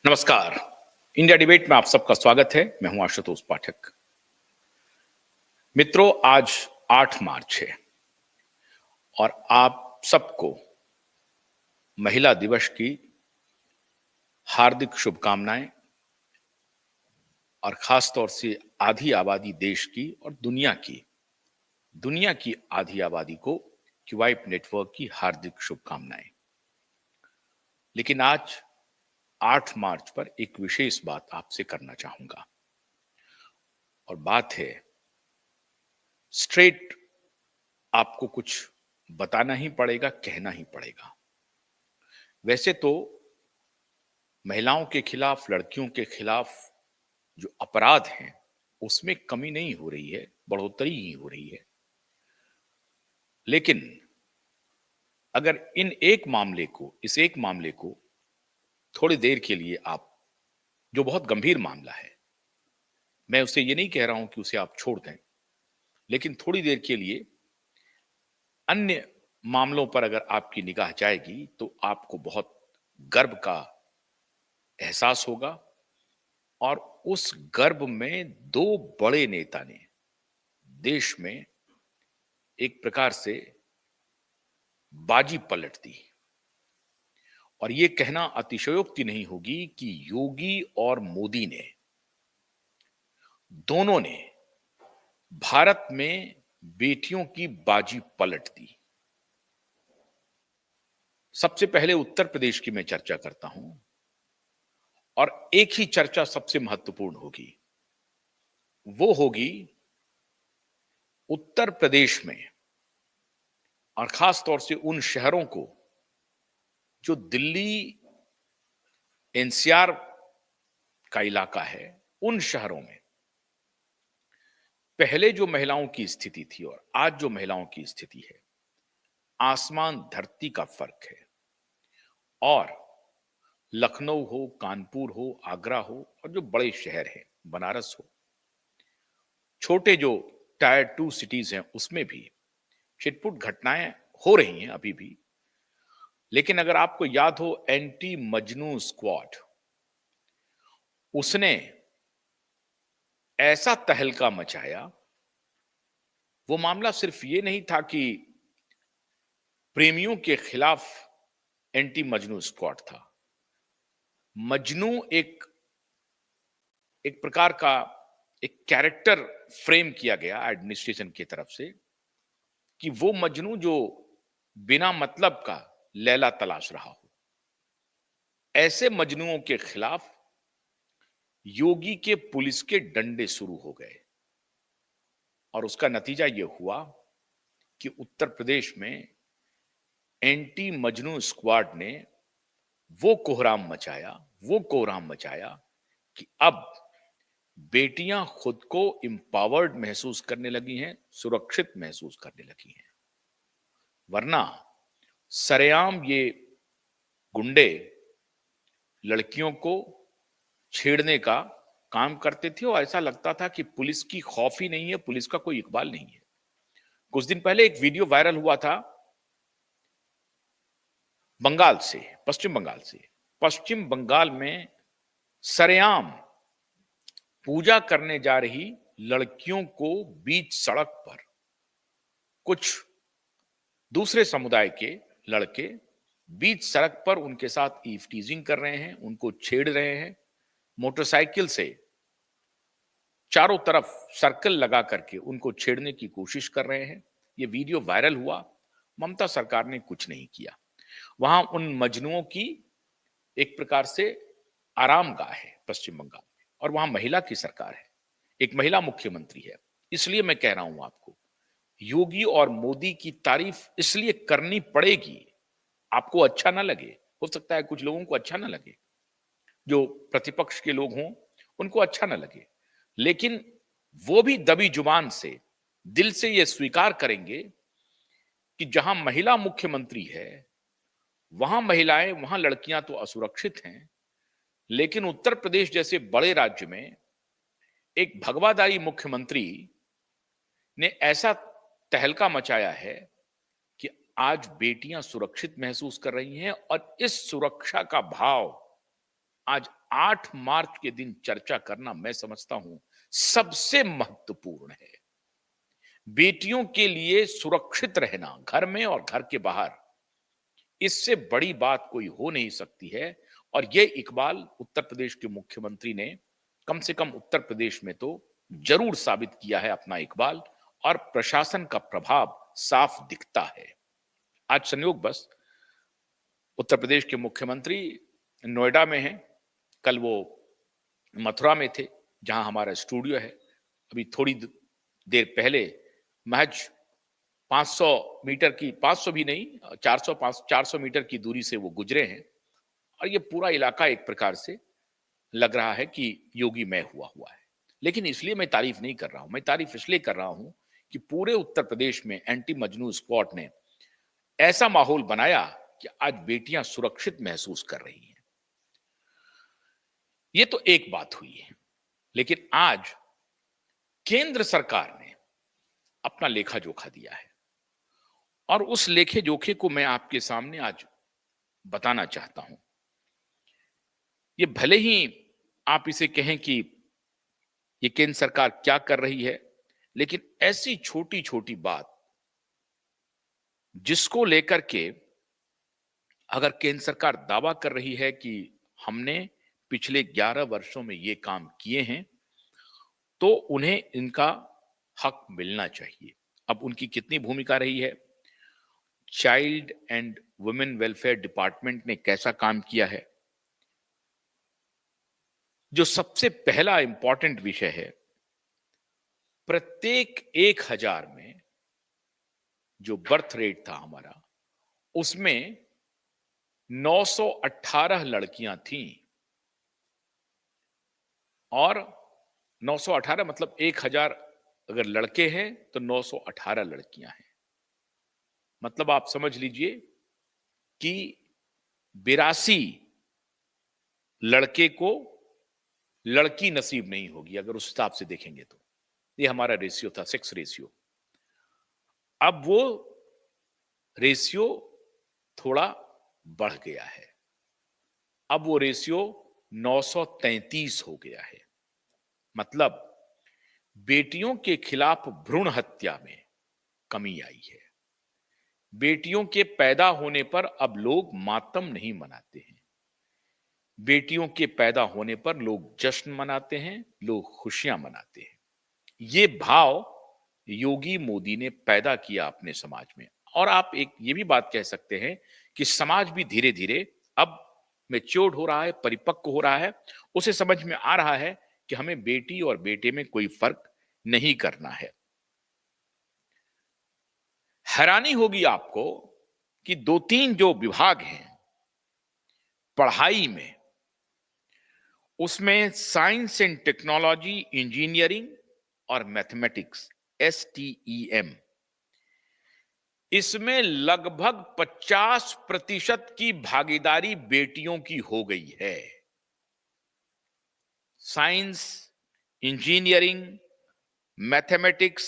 नमस्कार। India debate में आप सबका स्वागत है। मैं हूं आशुतोष पाठक। मित्रों, आज 8 मार्च है और आप सबको महिला दिवस की हार्दिक शुभकामनाएं और खास तौर से आधी आबादी देश की और दुनिया की आधी आबादी को क्वाइप नेटवर्क की हार्दिक शुभकामनाएं। लेकिन आज 8 मार्च पर एक विशेष बात आपसे करना चाहूंगा और बात है स्ट्रेट। आपको कुछ बताना ही पड़ेगा, कहना ही पड़ेगा। वैसे तो महिलाओं के खिलाफ, लड़कियों के खिलाफ जो अपराध हैं उसमें कमी नहीं हो रही है, बढ़ोतरी ही हो रही है। लेकिन अगर इस एक मामले को थोड़ी देर के लिए आप, जो बहुत गंभीर मामला है, मैं उसे ये नहीं कह रहा हूं कि उसे आप छोड़ दें, लेकिन थोड़ी देर के लिए अन्य मामलों पर अगर आपकी निगाह जाएगी तो आपको बहुत गर्व का एहसास होगा। और उस गर्व में दो बड़े नेता ने देश में एक प्रकार से बाजी पलट दी। और यह कहना अतिशयोक्ति नहीं होगी कि योगी और मोदी ने, दोनों ने भारत में बेटियों की बाजी पलट दी। सबसे पहले उत्तर प्रदेश की मैं चर्चा करता हूं और एक ही चर्चा सबसे महत्वपूर्ण होगी। वो होगी उत्तर प्रदेश में और खास तौर से उन शहरों को जो दिल्ली एनसीआर का इलाका है। उन शहरों में पहले जो महिलाओं की स्थिति थी और आज जो महिलाओं की स्थिति है, आसमान धरती का फर्क है। और लखनऊ हो, कानपुर हो, आगरा हो और जो बड़े शहर हैं, बनारस हो, छोटे जो टायर 2 सिटीज हैं, उसमें भी छिटपुट घटनाएं हो रही हैं अभी भी। लेकिन अगर आपको याद हो, एंटी मजनू स्क्वाड, उसने ऐसा तहलका मचाया। वो मामला सिर्फ ये नहीं था कि प्रेमियों के खिलाफ एंटी मजनू स्क्वाड था। मजनू एक एक प्रकार का एक कैरेक्टर फ्रेम किया गया एडमिनिस्ट्रेशन की तरफ से कि वो मजनू जो बिना मतलब का लैला तलाश रहा हो। ऐसे मजनुओं के खिलाफ योगी के पुलिस के डंडे शुरू हो गए और उसका नतीजा यह हुआ कि उत्तर प्रदेश में एंटी मजनू स्क्वाड ने वो कोहराम मचाया कि अब बेटियां खुद को एम्पावर्ड महसूस करने लगी हैं, सुरक्षित महसूस करने लगी हैं। वरना सरेआम ये गुंडे लड़कियों को छेड़ने का काम करते थे और ऐसा लगता था कि पुलिस की खौफ ही नहीं है, पुलिस का कोई इकबाल नहीं है। कुछ दिन पहले एक वीडियो वायरल हुआ था पश्चिम बंगाल में सरेआम पूजा करने जा रही लड़कियों को बीच सड़क पर कुछ दूसरे समुदाय के लड़के बीच सड़क पर उनके साथ ईव टीजिंग कर रहे हैं, उनको छेड़ रहे हैं, मोटरसाइकिल से चारों तरफ सर्कल लगा करके उनको छेड़ने की कोशिश कर रहे हैं। ये वीडियो वायरल हुआ। ममता सरकार ने कुछ नहीं किया। वहां उन मजनुओं की एक प्रकार से आरामगाह है पश्चिम बंगाल में और वहां महिला की सरकार है, एक महिला मुख्यमंत्री है। इसलिए मैं कह रहा हूं आपको, योगी और मोदी की तारीफ इसलिए करनी पड़ेगी। आपको अच्छा ना लगे, हो सकता है कुछ लोगों को अच्छा ना लगे, जो प्रतिपक्ष के लोग हों उनको अच्छा ना लगे, लेकिन वो भी दबी जुबान से दिल से ये स्वीकार करेंगे कि जहां महिला मुख्यमंत्री है, वहां महिलाएं, वहां लड़कियां तो असुरक्षित हैं। लेकिन उत्तर प्रदेश जैसे बड़े राज्य में एक भगवादारी मुख्यमंत्री ने ऐसा तहलका मचाया है कि आज बेटियां सुरक्षित महसूस कर रही हैं और इस सुरक्षा का भाव आज 8 मार्च के दिन चर्चा करना मैं समझता हूं सबसे महत्वपूर्ण है। बेटियों के लिए सुरक्षित रहना घर में और घर के बाहर, इससे बड़ी बात कोई हो नहीं सकती है। और ये इकबाल उत्तर प्रदेश के मुख्यमंत्री ने कम से कम उत्तर प्रदेश में तो जरूर साबित किया है अपना इकबाल, और प्रशासन का प्रभाव साफ दिखता है। आज संयोग बस उत्तर प्रदेश के मुख्यमंत्री नोएडा में हैं, कल वो मथुरा में थे जहां हमारा स्टूडियो है। अभी थोड़ी देर पहले महज 500 मीटर की, 500 भी नहीं, 400 मीटर की दूरी से वो गुजरे हैं। और ये पूरा इलाका एक प्रकार से लग रहा है कि योगीमय हुआ है। लेकिन इसलिए मैं तारीफ नहीं कर रहा हूं, मैं तारीफ इसलिए कर रहा हूं कि पूरे उत्तर प्रदेश में एंटी मजनू स्क्वाड ने ऐसा माहौल बनाया कि आज बेटियां सुरक्षित महसूस कर रही हैं। ये तो एक बात हुई है। लेकिन आज केंद्र सरकार ने अपना लेखा जोखा दिया है, और उस लेखे जोखे को मैं आपके सामने आज बताना चाहता हूं। ये भले ही आप इसे कहें कि ये केंद्र सरकार क्या कर रही है, लेकिन ऐसी छोटी छोटी बात जिसको लेकर के अगर केंद्र सरकार दावा कर रही है कि हमने पिछले 11 वर्षों में ये काम किए हैं, तो उन्हें इनका हक मिलना चाहिए। अब उनकी कितनी भूमिका रही है, child and women welfare department ने कैसा काम किया है। जो सबसे पहला इंपॉर्टेंट विषय है, प्रत्येक 1000 में जो बर्थ रेट था हमारा, उसमें 918 लड़कियां थीं। और 918 मतलब 1000 अगर लड़के हैं तो 918 लड़कियां हैं। मतलब आप समझ लीजिए कि 82 लड़के को लड़की नसीब नहीं होगी, अगर उस हिसाब से देखेंगे तो। ये हमारा रेशियो था, सेक्स रेशियो। अब वो रेशियो थोड़ा बढ़ गया है, अब वो रेशियो 933 हो गया है। मतलब बेटियों के खिलाफ भ्रूण हत्या में कमी आई है। बेटियों के पैदा होने पर अब लोग मातम नहीं मनाते हैं, बेटियों के पैदा होने पर लोग जश्न मनाते हैं, लोग खुशियां मनाते हैं। ये भाव योगी मोदी ने पैदा किया अपने समाज में। और आप एक ये भी बात कह सकते हैं कि समाज भी धीरे धीरे अब मैच्योर्ड हो रहा है, परिपक्व हो रहा है। उसे समझ में आ रहा है कि हमें बेटी और बेटे में कोई फर्क नहीं करना है। हैरानी होगी आपको कि 2-3 जो विभाग हैं पढ़ाई में, उसमें साइंस एंड टेक्नोलॉजी, इंजीनियरिंग और मैथमेटिक्स, STEM, इसमें लगभग 50% की भागीदारी बेटियों की हो गई है। Science, engineering, mathematics,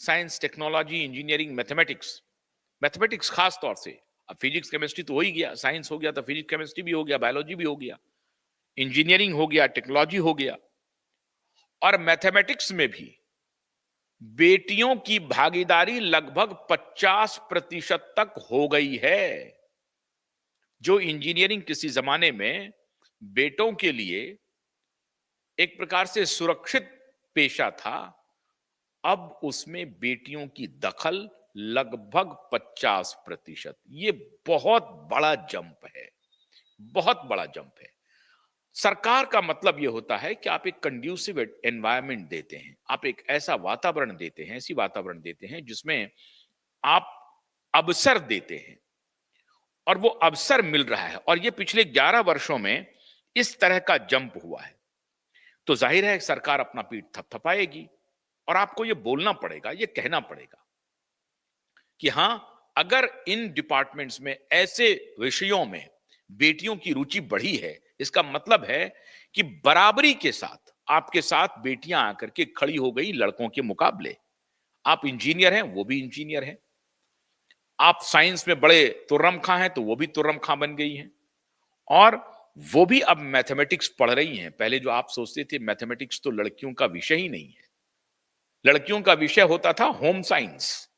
science, technology, engineering, mathematics, mathematics खास तौर से। अब फिजिक्स केमिस्ट्री तो हो ही गया, साइंस हो गया तो फिजिक्स केमिस्ट्री भी हो गया, बायोलॉजी भी हो गया, इंजीनियरिंग हो गया, टेक्नोलॉजी हो गया। और मैथमेटिक्स में भी बेटियों की भागीदारी लगभग 50% तक हो गई है। जो इंजीनियरिंग किसी जमाने में बेटों के लिए एक प्रकार से सुरक्षित पेशा था, अब उसमें बेटियों की दखल लगभग 50%। ये बहुत बड़ा जंप है, बहुत बड़ा जंप है। सरकार का मतलब यह होता है कि आप एक कंड्यूसिव एनवायरनमेंट देते हैं, आप एक ऐसा वातावरण देते हैं, ऐसी वातावरण देते हैं जिसमें आप अवसर देते हैं, और वो अवसर मिल रहा है। और ये पिछले 11 वर्षों में इस तरह का जंप हुआ है, तो जाहिर है सरकार अपना पीठ थपथपाएगी और आपको ये बोलना पड़ेगा, ये कहना पड़ेगा कि हां, अगर इन डिपार्टमेंट्स में ऐसे विषयों में बेटियों की रुचि बढ़ी है, इसका मतलब है कि बराबरी के साथ आपके साथ बेटियां आकर के खड़ी हो गई लड़कों के मुकाबले। आप इंजीनियर हैं, वो भी इंजीनियर हैं। आप साइंस में बड़े तुर्रम खां हैं, तो वो भी तुर्रम खां बन गई हैं। और वो भी अब मैथमेटिक्स पढ़ रही हैं। पहले जो आप सोचते थे मैथमेटिक्स तो लड़कियों का विषय ही नहीं है, लड़कियों का विषय होता था होम साइंस।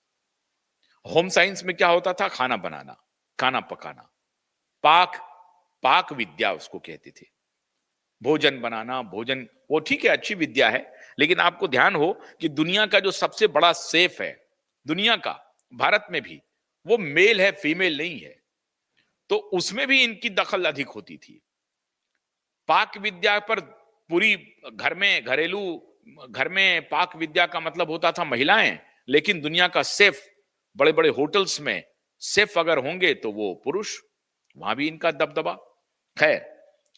होम साइंस में क्या होता था? खाना बनाना, खाना पकाना, पाक पाक विद्या उसको कहते थे। भोजन बनाना, भोजन, वो ठीक है, अच्छी विद्या है, लेकिन आपको ध्यान हो कि दुनिया का जो सबसे बड़ा सेफ है, दुनिया का, भारत में भी, वो मेल है, फीमेल नहीं है। तो उसमें भी इनकी दखल अधिक होती थी। पाक विद्या पर पूरी, घर में घरेलू, घर में पाक विद्या का मतलब होता था महिलाएं, लेकिन दुनिया का सेफ, बड़े बड़े होटल्स में सेफ अगर होंगे तो वो पुरुष, वहां भी इनका दबदबा। खैर,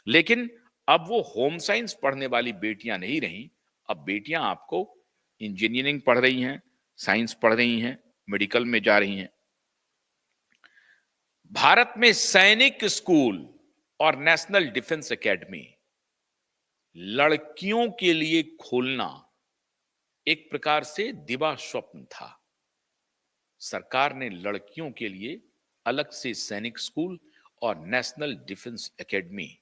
लेकिन अब वो होम साइंस पढ़ने वाली बेटियां नहीं रही। अब बेटियां आपको इंजीनियरिंग पढ़ रही हैं, साइंस पढ़ रही हैं, मेडिकल में जा रही हैं। भारत में सैनिक स्कूल और नेशनल डिफेंस एकेडमी लड़कियों के लिए खोलना एक प्रकार से दिवा स्वप्न था। सरकार ने लड़कियों के लिए अलग से सैनिक स्कूल और नेशनल डिफेंस एकेडमी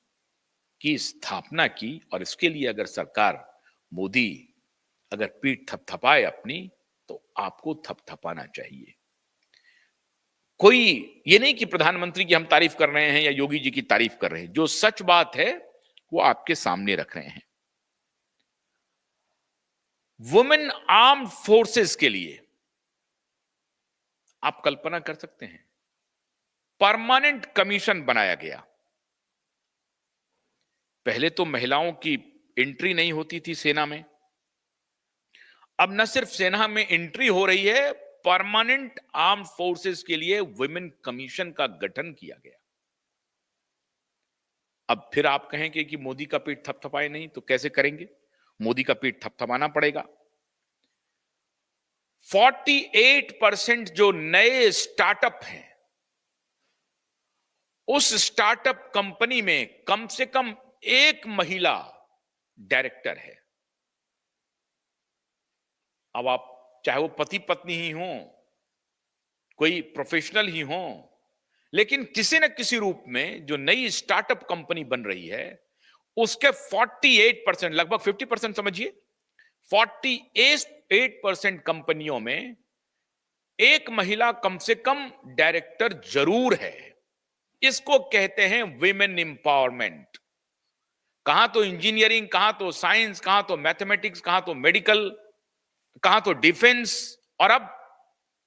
की स्थापना की, और इसके लिए अगर सरकार, मोदी अगर पीठ थपथपाए अपनी, तो आपको थपथपाना चाहिए। कोई ये नहीं कि प्रधानमंत्री की हम तारीफ कर रहे हैं या योगी जी की तारीफ कर रहे हैं, जो सच बात है वो आपके सामने रख रहे हैं। वुमेन आर्म फोर्सेस के लिए आप कल्पना कर सकते हैं, परमानेंट कमीशन बनाया गया। पहले तो महिलाओं की एंट्री नहीं होती थी सेना में, अब न सिर्फ सेना में एंट्री हो रही है, परमानेंट आर्म फोर्सेस के लिए वुमेन कमीशन का गठन किया गया। अब फिर आप कहेंगे कि मोदी का पीठ थपथपाए नहीं, तो कैसे करेंगे? मोदी का पीठ थपथपाना पड़ेगा। 48% जो नए स्टार्टअप हैं, उस स्टार्टअप कंपनी में कम से कम एक महिला डायरेक्टर है। अब आप चाहे वो पति पत्नी ही हो, कोई प्रोफेशनल ही हो, लेकिन किसी न किसी रूप में जो नई स्टार्टअप कंपनी बन रही है, उसके 48%, लगभग 50% समझिए, 48% कंपनियों में एक महिला कम से कम डायरेक्टर जरूर है। इसको कहते हैं विमेन एम्पावरमेंट। कहां तो इंजीनियरिंग, कहां तो साइंस, कहां तो मैथमेटिक्स, कहां तो मेडिकल, कहां तो डिफेंस, और अब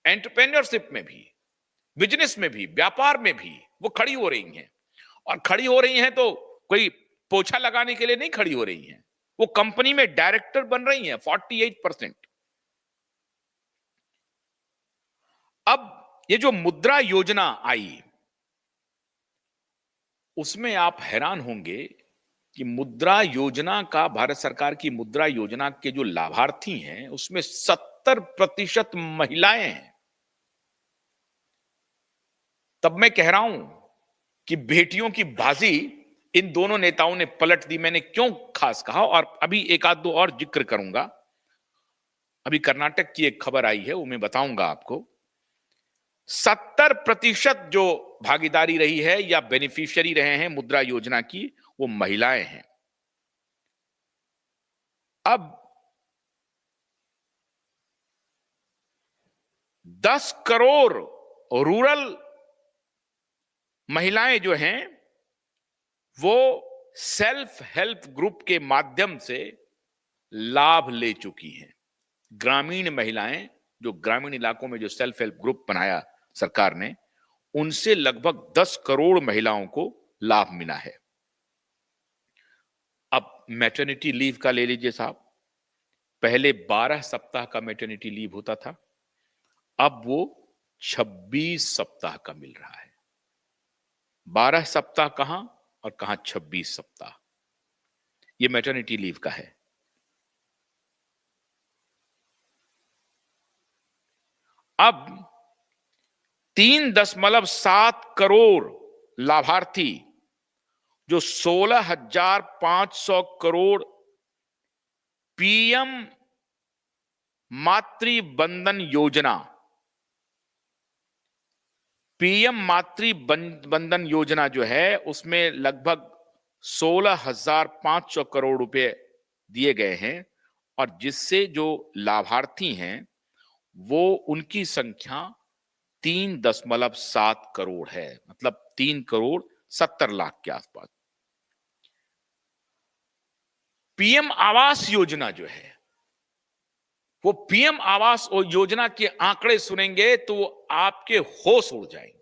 एंटरप्रेन्योरशिप में भी, बिजनेस में भी, व्यापार में भी वो खड़ी हो रही हैं। और खड़ी हो रही हैं तो कोई पोछा लगाने के लिए नहीं खड़ी हो रही हैं, वो कंपनी में डायरेक्टर बन रही हैं, 48%। अब ये जो मुद्रा योजना आई, उसमें आप हैरान होंगे कि मुद्रा योजना का, भारत सरकार की मुद्रा योजना के जो लाभार्थी हैं, उसमें 70% महिलाएं हैं। तब मैं कह रहा हूं कि बेटियों की बाजी इन दोनों नेताओं ने पलट दी। मैंने क्यों खास कहा, और अभी एक आध दो और जिक्र करूंगा। अभी कर्नाटक की एक खबर आई है, वो मैं बताऊंगा आपको। 70% जो भागीदारी रही है या बेनिफिशियरी रहे हैं मुद्रा योजना की, वो महिलाएं हैं। अब 10 करोड़ रूरल महिलाएं जो हैं, वो सेल्फ हेल्प ग्रुप के माध्यम से लाभ ले चुकी हैं। ग्रामीण महिलाएं, जो ग्रामीण इलाकों में जो सेल्फ हेल्प ग्रुप बनाया सरकार ने, उनसे लगभग 10 करोड़ महिलाओं को लाभ मिला है। अब मैटरनिटी लीव का ले लीजिए साहब, पहले 12 सप्ताह का मैटरनिटी लीव होता था, अब वो 26 सप्ताह का मिल रहा है। 12 सप्ताह कहां और कहां 26 सप्ताह, ये मैटरनिटी लीव का है। अब 3.7 करोड़ लाभार्थी, जो 16,500 करोड़ पीएम मातृ बंधन योजना, पीएम मातृ बंधन योजना जो है, उसमें लगभग 16,500 करोड़ रुपए दिए गए हैं और जिससे जो लाभार्थी हैं वो उनकी संख्या 3.7 करोड़ है, मतलब 3,70,00,000 के आसपास। पीएम आवास योजना जो है, वो पीएम आवास योजना के आंकड़े सुनेंगे तो वो आपके होश उड़ जाएंगे।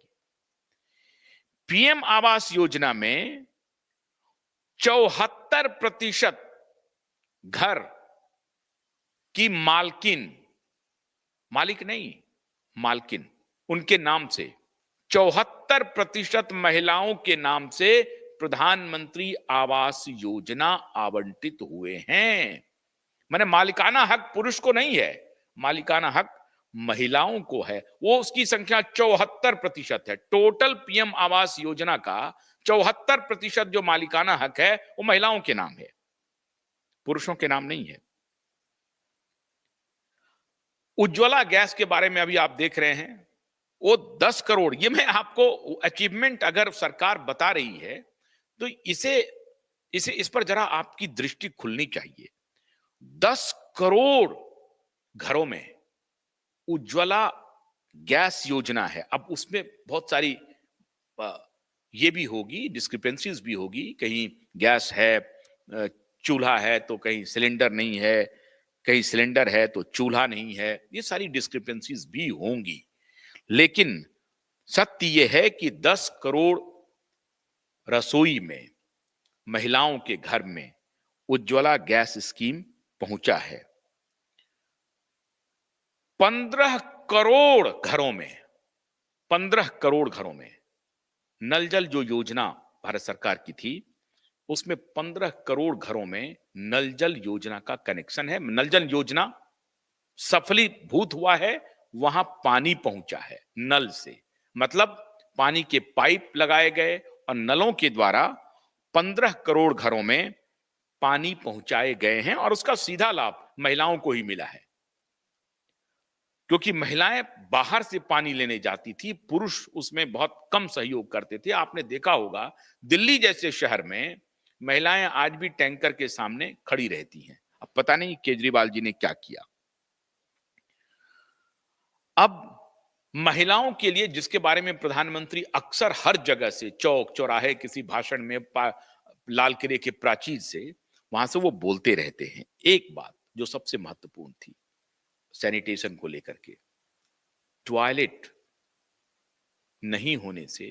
पीएम आवास योजना में 74% घर की मालिक नहीं, मालकिन उनके नाम से 74% महिलाओं के नाम से प्रधानमंत्री आवास योजना आवंटित हुए हैं। माने मालिकाना हक पुरुष को नहीं है, मालिकाना हक महिलाओं को है। वो उसकी संख्या 74% है। टोटल पीएम आवास योजना का 74% जो मालिकाना हक है वो महिलाओं के नाम है, पुरुषों के नाम नहीं है। उज्ज्वला गैस के बारे में अभी आप देख रहे हैं, वो 10 करोड़, ये मैं आपको अचीवमेंट अगर सरकार बता रही है तो इस पर जरा आपकी दृष्टि खुलनी चाहिए। 10 करोड़ घरों में उज्ज्वला गैस योजना है। अब उसमें बहुत सारी ये भी होगी, डिस्क्रिपेंसीज भी होगी, कहीं गैस है, चूल्हा है तो कहीं सिलेंडर नहीं है, कहीं सिलेंडर है तो चूल्हा नहीं है, ये सारी डिस्क्रिपेंसीज भी होंगी। लेकिन सत्य यह है कि 10 करोड़ रसोई में महिलाओं के घर में उज्ज्वला गैस स्कीम पहुंचा है। 15 करोड़ घरों में 15 करोड़ घरों में नल जल जो योजना भारत सरकार की थी, उसमें 15 करोड़ घरों में नल जल योजना का कनेक्शन है। नल जल योजना सफलीभूत हुआ है, वहां पानी पहुंचा है नल से, मतलब पानी के पाइप लगाए गए और नलों के द्वारा 15 करोड़ घरों में पानी पहुंचाए गए हैं और उसका सीधा लाभ महिलाओं को ही मिला है, क्योंकि महिलाएं बाहर से पानी लेने जाती थी, पुरुष उसमें बहुत कम सहयोग करते थे। आपने देखा होगा दिल्ली जैसे शहर में महिलाएं आज भी टैंकर के सामने खड़ी रहती हैं। अब पता नहीं केजरीवाल जी ने क्या किया। अब महिलाओं के लिए, जिसके बारे में प्रधानमंत्री अक्सर हर जगह से, चौक चौराहे, किसी भाषण में, लाल किले के प्राचीर से, वहां से वो बोलते रहते हैं एक बात जो सबसे महत्वपूर्ण थी सैनिटेशन को लेकर के। टॉयलेट नहीं होने से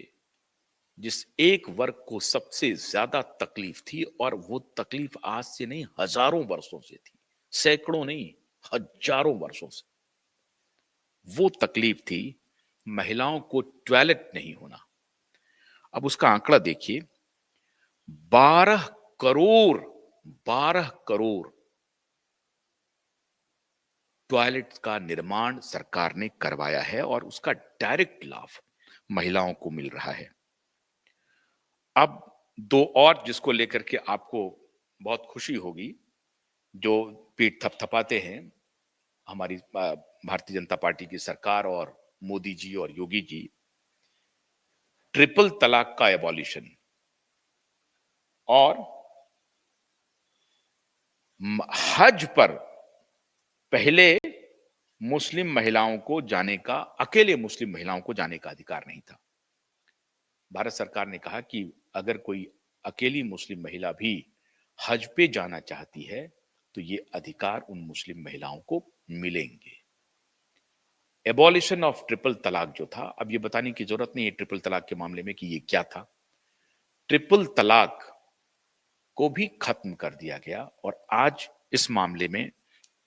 जिस एक वर्ग को सबसे ज्यादा तकलीफ थी, और वो तकलीफ आज से नहीं हजारों वर्षों से थी, सैकड़ों नहीं हजारों वर्षों से, वो तकलीफ थी महिलाओं को टॉयलेट नहीं होना। अब उसका आंकड़ा देखिए, 12 करोड़ 12 करोड़ टॉयलेट का निर्माण सरकार ने करवाया है और उसका डायरेक्ट लाभ महिलाओं को मिल रहा है। अब दो और जिसको लेकर के आपको बहुत खुशी होगी, जो पीठ थपथपाते हैं हमारी भारतीय जनता पार्टी की सरकार और मोदी जी और योगी जी, ट्रिपल तलाक का एबॉलिशन और हज पर पहले मुस्लिम महिलाओं को जाने का, अकेले मुस्लिम महिलाओं को जाने का अधिकार नहीं था। भारत सरकार ने कहा कि अगर कोई अकेली मुस्लिम महिला भी हज पे जाना चाहती है तो ये अधिकार उन मुस्लिम महिलाओं को मिलेंगे। एबॉलिशन ऑफ ट्रिपल तलाक जो था, अब ये बताने की जरूरत नहीं है ट्रिपल तलाक के मामले में कि ये क्या था। ट्रिपल तलाक को भी खत्म कर दिया गया और आज इस मामले में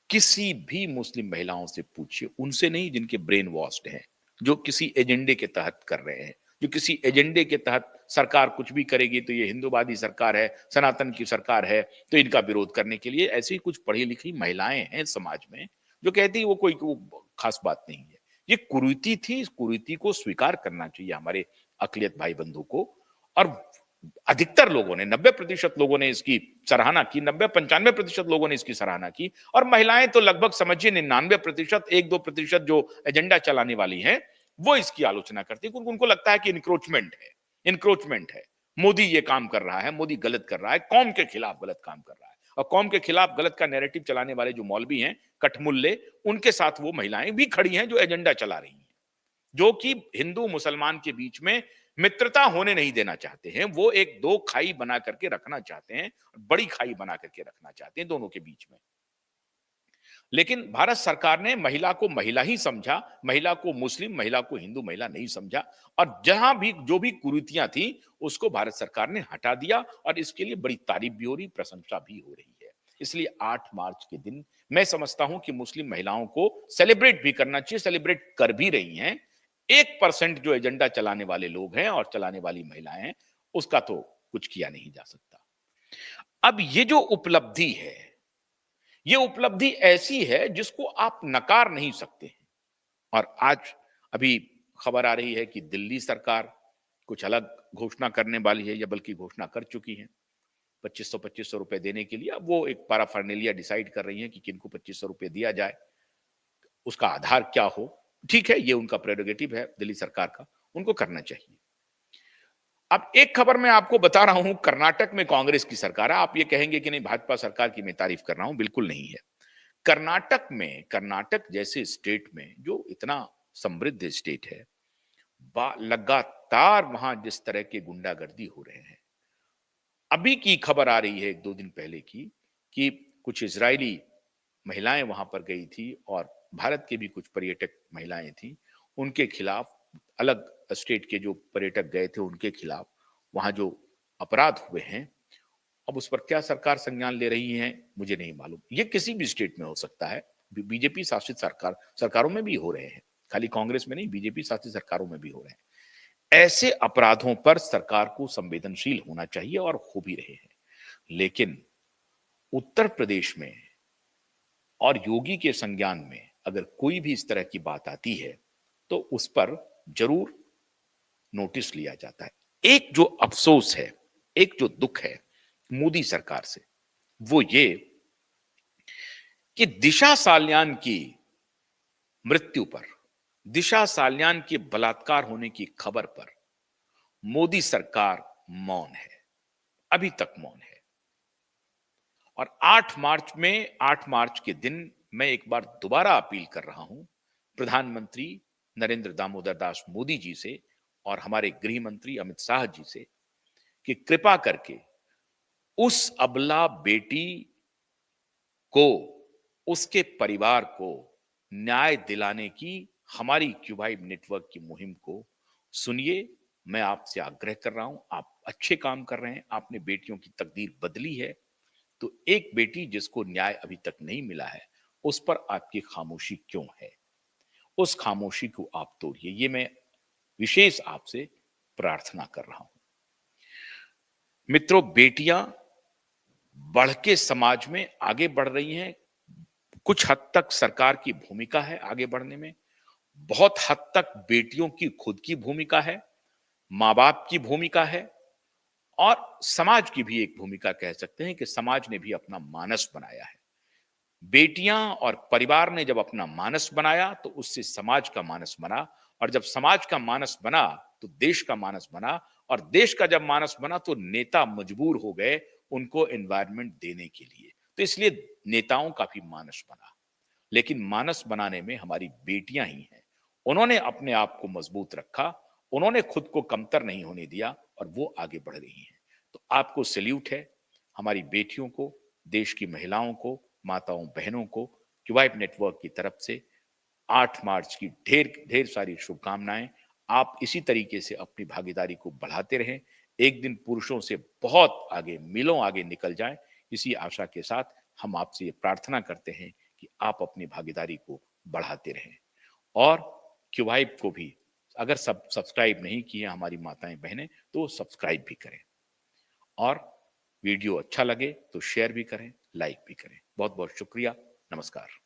किसी भी मुस्लिम महिलाओं से पूछिए, उनसे नहीं जिनके ब्रेन वॉश्ड हैं, जो किसी एजेंडे के तहत कर रहे हैं, जो किसी एजेंडे के तहत सरकार कुछ भी करेगी तो ये हिंदूवादी सरकार है, सनातन की सरकार है, तो इनका विरोध करने के लिए ऐसी कुछ पढ़ी लिखी महिलाएं हैं समाज में जो कहती वो कोई खास बात नहीं है। ये कुरीति थी, इस कुरीति को स्वीकार करना चाहिए हमारे अकलियत भाई बंधु को। और अधिकतर लोगों ने, 90% लोगों ने इसकी सराहना की, 90-95% लोगों ने इसकी सराहना की। और महिलाएं तो लगभग समझिए 99%, 1-2% जो एजेंडा चलाने वाली हैं वो इसकी आलोचना करती है, क्योंकि उनको लगता है कि इंक्रोचमेंट है। मोदी ये काम कर रहा है, मोदी गलत कर रहा है, कौम के खिलाफ गलत काम कर रहा है। और कौम के खिलाफ गलत का नैरेटिव चलाने वाले जो मौलवी हैं, कठमुल्ले, उनके साथ वो महिलाएं भी खड़ी हैं जो एजेंडा चला रही हैं, जो कि हिंदू मुसलमान के बीच में मित्रता होने नहीं देना चाहते हैं। वो एक दो खाई बना करके रखना चाहते हैं, बड़ी खाई बना करके रखना चाहते हैं दोनों के बीच में। लेकिन भारत सरकार ने महिला को महिला ही समझा, महिला को मुस्लिम, महिला को हिंदू, महिला नहीं समझा। और जहां भी जो भी कुरीतियां थी उसको भारत सरकार ने हटा दिया, और इसके लिए बड़ी तारीफ भी हो रही, प्रशंसा भी हो रही है। इसलिए 8 मार्च के दिन मैं समझता हूं कि मुस्लिम महिलाओं को सेलिब्रेट भी करना चाहिए, सेलिब्रेट कर भी रही हैं। 1% जो एजेंडा चलाने वाले लोग हैं और चलाने वाली महिलाएं हैं, उसका तो कुछ किया नहीं जा सकता। अब ये जो उपलब्धि है, ये उपलब्धि ऐसी है जिसको आप नकार नहीं सकते हैं। और आज अभी खबर आ रही है कि दिल्ली सरकार कुछ अलग घोषणा करने वाली है, या बल्कि घोषणा कर चुकी है। 2500 रुपए देने के लिए अब वो एक पैराफर्नेलिया डिसाइड कर रही है कि किनको 2500 रुपए दिया जाए, उसका आधार क्या हो। ठीक है, ये उनका प्रेरोगेटिव है दिल्ली सरकार का, उनको करना चाहिए। अब एक खबर मैं आपको बता रहा हूं, कर्नाटक में कांग्रेस की सरकार है। आप ये कहेंगे कि नहीं, भाजपा सरकार की मैं तारीफ कर रहा हूं, बिल्कुल नहीं है। कर्नाटक में, कर्नाटक जैसे स्टेट में जो इतना समृद्ध स्टेट है, लगातार वहां जिस तरह के गुंडागर्दी हो रहे हैं। अभी की खबर आ रही है 1-2 दिन पहले की, कि कुछ इजरायली महिलाएं वहां पर गई थी और भारत के भी कुछ पर्यटक महिलाएं थी, उनके खिलाफ, अलग स्टेट के जो पर्यटक गए थे उनके खिलाफ वहां जो अपराध हुए हैं, अब उस पर क्या सरकार संज्ञान ले रही है मुझे नहीं मालूम। ये किसी भी स्टेट में हो सकता है, बीजेपी शासित सरकारों में भी हो रहे हैं, खाली कांग्रेस में नहीं, बीजेपी शासित सरकारों में भी हो रहे हैं। ऐसे अपराधों पर सरकार को संवेदनशील होना चाहिए, और हो भी रहे हैं। लेकिन उत्तर प्रदेश में और योगी के संज्ञान में अगर कोई भी इस तरह की बात आती है तो उस पर जरूर नोटिस लिया जाता है। एक जो अफसोस है, एक जो दुख है मोदी सरकार से, वो ये कि दिशा साल्यान की मृत्यु पर, दिशा साल्यान के बलात्कार होने की खबर पर मोदी सरकार मौन है, अभी तक मौन है। और 8 मार्च के दिन मैं एक बार दोबारा अपील कर रहा हूं प्रधानमंत्री नरेंद्र दामोदर दास मोदी जी से और हमारे गृह मंत्री अमित शाह जी से, कि कृपा करके उस अबला बेटी को, उसके परिवार को न्याय दिलाने की हमारी क्यूबाइब नेटवर्क की मुहिम को सुनिए। मैं आपसे आग्रह कर रहा हूं, आप अच्छे काम कर रहे हैं, आपने बेटियों की तकदीर बदली है। तो एक बेटी जिसको न्याय अभी तक नहीं मिला है, उस पर आपकी खामोशी क्यों है? उस खामोशी को आप तोड़िए, ये मैं विशेष आपसे प्रार्थना कर रहा हूं। मित्रों, बेटियां बढ़ के समाज में आगे बढ़ रही हैं। कुछ हद तक सरकार की भूमिका है आगे बढ़ने में, बहुत हद तक बेटियों की खुद की भूमिका है, माँ बाप की भूमिका है, और समाज की भी एक भूमिका कह सकते हैं कि समाज ने भी अपना मानस बनाया है। बेटियां और परिवार ने जब अपना मानस बनाया तो उससे समाज का मानस बना, और जब समाज का मानस बना तो देश का मानस बना, और देश का जब मानस बना तो नेता मजबूर हो गए उनको एनवायरनमेंट देने के लिए। तो इसलिए नेताओं का भी मानस बना। लेकिन मानस बनाने में हमारी बेटियां ही हैं। उन्होंने अपने आप को मजबूत रखा, उन्होंने खुद को कमतर नहीं होने दिया, और वो आगे बढ़ रही हैं। तो आपको सैल्यूट है, हमारी बेटियों को, देश की महिलाओं को, माताओं बहनों को क्यूबाइब नेटवर्क की तरफ से 8 मार्च की ढेर ढेर सारी शुभकामनाएं। आप इसी तरीके से अपनी भागीदारी को बढ़ाते रहें, एक दिन पुरुषों से बहुत आगे, मीलों आगे निकल जाएं। इसी आशा के साथ हम आपसे ये प्रार्थना करते हैं कि आप अपनी भागीदारी को बढ़ाते रहें, और क्यूबाइब को भी अगर सब्सक्राइब नहीं किए हमारी माताएं बहनें तो सब्सक्राइब भी करें, और वीडियो अच्छा लगे तो शेयर भी करें, लाइक भी करें। बहुत बहुत शुक्रिया, नमस्कार।